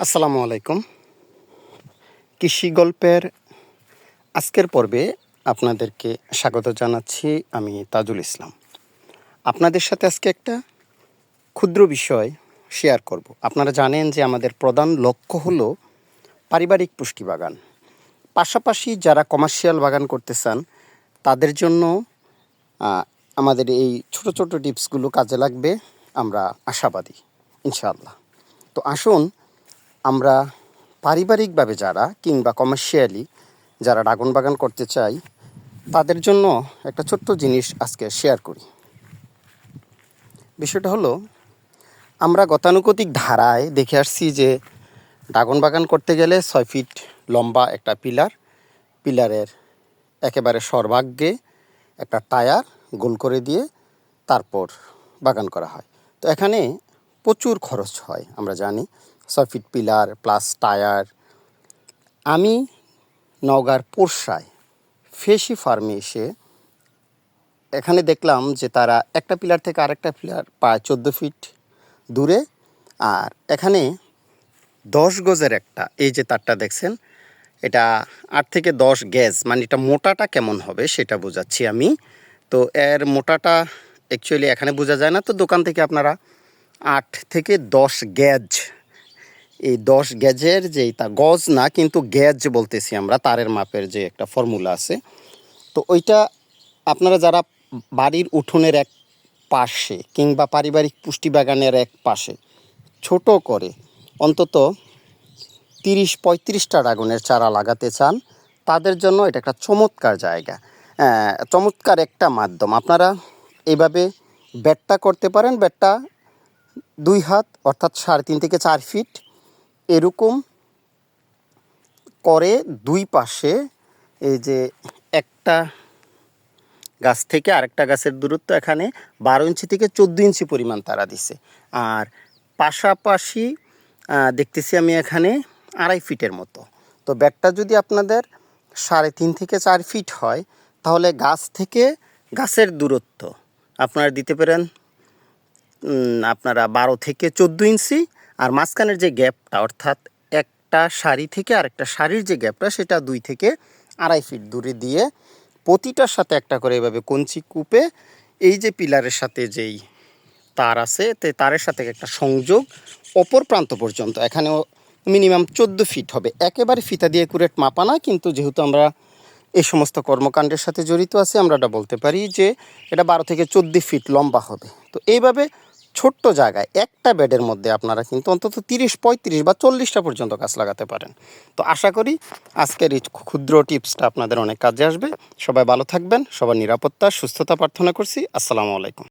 আসসালামু আলাইকুম। কৃষি গল্পের আজকের পর্বে আপনাদেরকে স্বাগত জানাচ্ছি। আমি তাজুল ইসলাম। আপনাদের সাথে আজকে একটা ক্ষুদ্র বিষয় শেয়ার করব। আপনারা জানেন যে আমাদের প্রধান লক্ষ্য হলো পারিবারিক পুষ্টি বাগান। পাশাপাশি যারা কমার্শিয়াল বাগান করতে চান তাদের জন্য আমাদের এই ছোট ছোট টিপসগুলো কাজে লাগবে, আমরা আশাবাদী ইনশাআল্লাহ। তো আসুন আমরা পারিবারিকভাবে যারা কিংবা কমার্শিয়ালি যারা ড্রাগন বাগান করতে চাই তাদের জন্য একটা ছোট্ট জিনিস আজকে শেয়ার করি। বিষয়টা হলো, আমরা গতানুগতিক ধারায় দেখে আসছি যে ড্রাগন বাগান করতে গেলে 6 ফিট লম্বা একটা পিলারের একেবারে সর্বাগ্রে একটা টায়ার গোল করে দিয়ে তারপর বাগান করা হয়। তো এখানে প্রচুর খরচ হয়, আমরা জানি। 6 ফিট পিলার প্লাস টায়ার। আমি নওগাঁর পোরশায় ফেসি ফার্মে এসে এখানে দেখলাম যে তারা একটা পিলার থেকে আরেকটা পিলার প্রায় 14 ফিট দূরে, আর এখানে 10 গজের একটা, এই যে তারটা দেখছেন, এটা 8 থেকে 10 গেজ, মানে এটা মোটাটা কেমন হবে সেটা বোঝাচ্ছি আমি। তো এর মোটাটা অ্যাকচুয়ালি এখানে বোঝা যায় না, তো দোকান থেকে আপনারা 8 থেকে 10 গেজ, এই 10 গেজের যেই তা গজ না কিন্তু গেজ বলতেছি আমরা, তারের মাপের যে একটা ফর্মুলা আছে, তো ওইটা আপনারা যারা বাড়ির উঠোনের এক পাশে কিংবা পারিবারিক পুষ্টি বাগানের এক পাশে ছোট করে অন্তত 30-35টা ড্রাগনের চারা লাগাতে চান, তাদের জন্য এটা একটা চমৎকার জায়গা, চমৎকার একটা মাধ্যম। আপনারা এইভাবে বেডটা করতে পারেন। বেডটা 2 হাত অর্থাৎ 3.5 থেকে 4 ফিট এরকম করে দুই পাশে, এই যে একটা গাছ থেকে আরেকটা গাছের দূরত্ব এখানে 12 ইঞ্চি থেকে 14 ইঞ্চি পরিমাণ তারা দিছে। আর পাশাপাশি দেখতেছি আমি এখানে 2.5 ফিটের মতো। তো ব্যাগটা যদি আপনাদের 3.5 থেকে 4 ফিট হয়, তাহলে গাছ থেকে গাছের দূরত্ব আপনারা দিতে পারেন আপনারা 12 থেকে 14 ইঞ্চি। আর মাঝখানের যে গ্যাপটা, অর্থাৎ একটা সারি থেকে আরেকটা সারির যে গ্যাপটা, সেটা 2 থেকে 2.5 ফিট দূরে দিয়ে প্রতিটার সাথে একটা করে এভাবে কঞ্চি কূপে এই যে পিলারের সাথে যেই তার আছে, তারের সাথে একটা সংযোগ অপর প্রান্ত পর্যন্ত, এখানেও মিনিমাম 14 ফিট হবে। একেবারে ফিতা দিয়ে কুরেট মাপা না, কিন্তু যেহেতু আমরা এই সমস্ত কর্মকাণ্ডের সাথে জড়িত আছি, আমরা এটা বলতে পারি যে এটা 12 থেকে 14 ফিট লম্বা হবে। তো এইভাবে ছোট্ট জায়গায় একটা বেডের মধ্যে আপনারা কিন্তু অন্তত 30-35 বা 40টা পর্যন্ত গাছ লাগাতে পারেন। তো আশা করি আজকের এই ক্ষুদ্র টিপসটা আপনাদের অনেক কাজে আসবে। সবাই ভালো থাকবেন, সবার নিরাপত্তা সুস্থতা প্রার্থনা করছি। আসসালামু আলাইকুম।